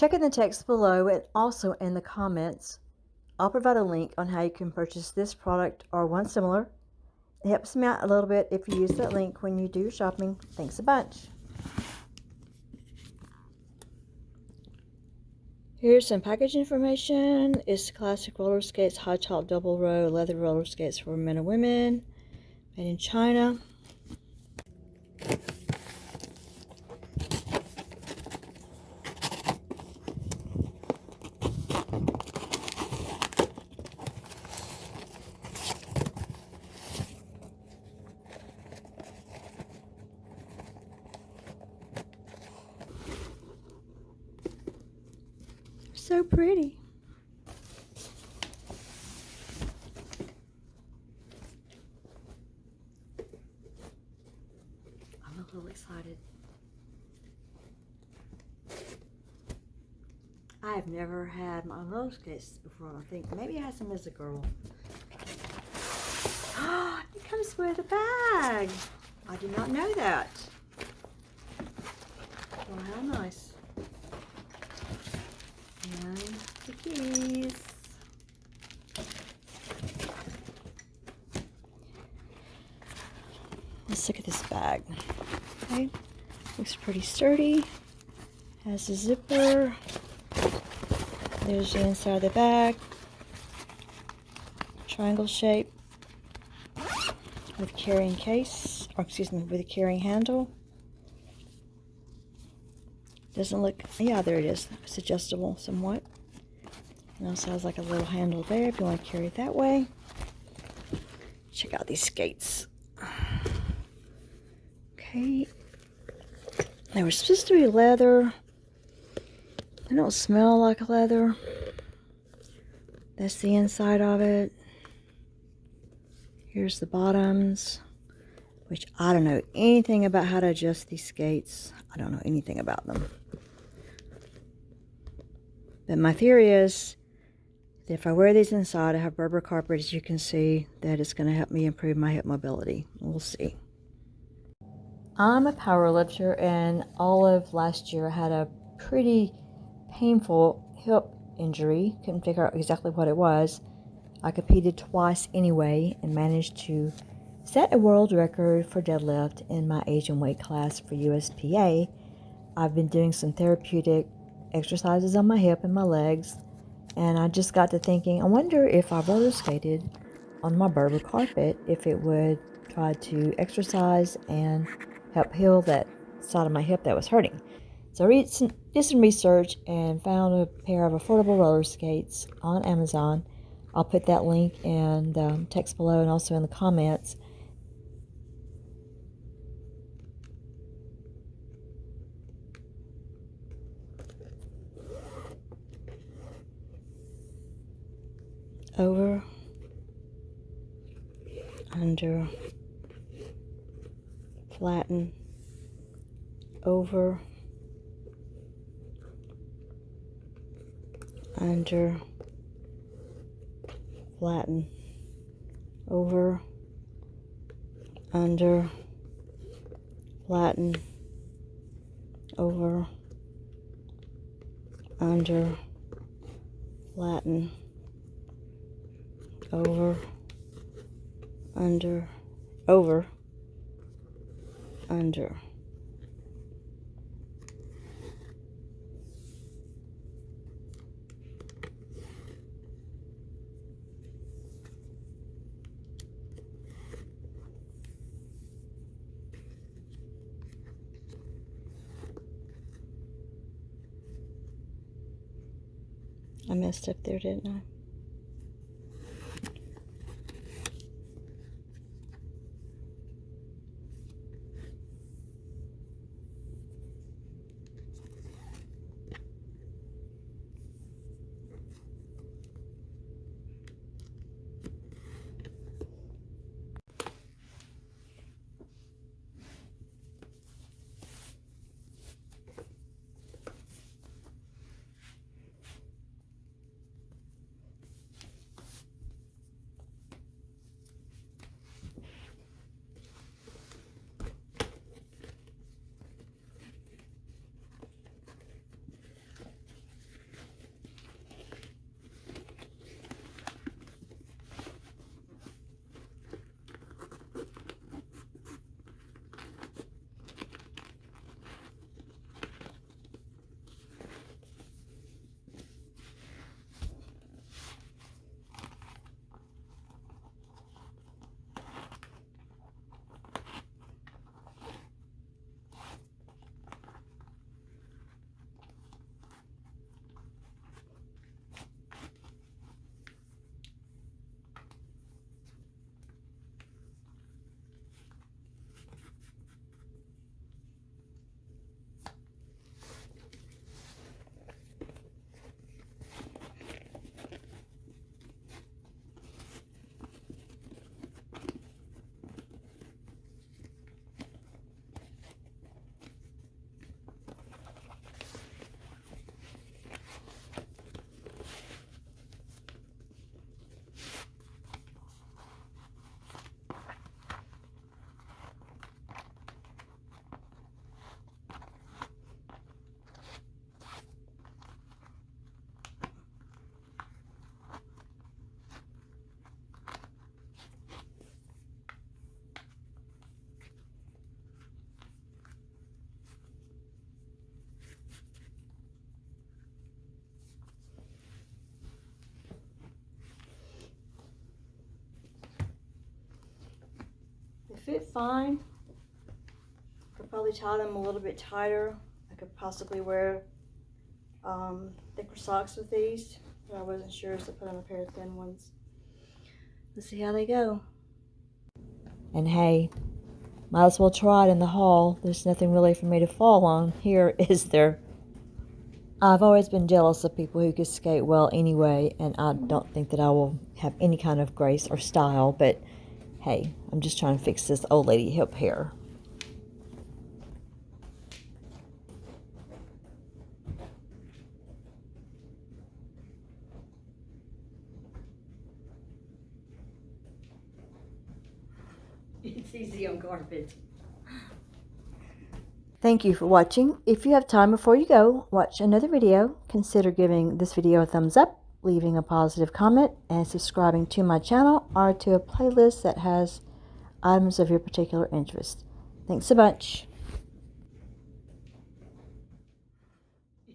Check in the text below and also in the comments. I'll provide a link on how you can purchase this product or one similar. It helps me out a little bit if you use that link when you do your shopping. Thanks a bunch. Here's some package information. It's classic roller skates, high top double row leather roller skates for men and women, made in China. So pretty. I'm a little excited. I have never had my roller skates before. I think maybe I had some as a girl. It comes with a bag. I did not know that. Well, how nice. And the keys. Let's look at this bag. Okay, looks pretty sturdy. Has a zipper. There's the inside of the bag. Triangle shape with carrying case, or excuse me, with a carrying handle. Doesn't look, yeah, there it is. It's adjustable somewhat. And also has like a little handle there if you want to carry it that way. Check out these skates. Okay. They were supposed to be leather. They don't smell like leather. That's the inside of it. Here's the bottoms, which I don't know anything about how to adjust these skates. I don't know anything about them. But my theory is that if I wear these inside, I have Berber carpet, as you can see, that it's going to help me improve my hip mobility. We'll see. I'm a power lifter, and all of last year I had a pretty painful hip injury. Couldn't figure out exactly what it was. I competed twice anyway and managed to set a world record for deadlift in my age and weight class for USPA. I've been doing some therapeutic exercises on my hip and my legs, and I just got to thinking, I wonder if I roller skated on my Berber carpet, if it would try to exercise and help heal that side of my hip that was hurting. So I did some research and found a pair of affordable roller skates on Amazon. I'll put that link in the text below and also in the comments. Over, under, flatten, over, under, flatten, over, under, flatten, over, under, flatten, over, under, over, under. I messed up there, didn't I? fit fine. Could probably tie them a little bit tighter. I could possibly wear thicker socks with these, but I wasn't sure, so I put on a pair of thin ones. Let's see how they go. And hey, might as well try it in the hall. There's nothing really for me to fall on here, is there? I've always been jealous of people who could skate well anyway, and I don't think that I will have any kind of grace or style, but hey, I'm just trying to fix this old lady hip hair. It's easy on carpet. Thank you for watching. If you have time before you go, watch another video. Consider giving this video a thumbs up, leaving a positive comment, and subscribing to my channel or to a playlist that has items of your particular interest. Thanks so much.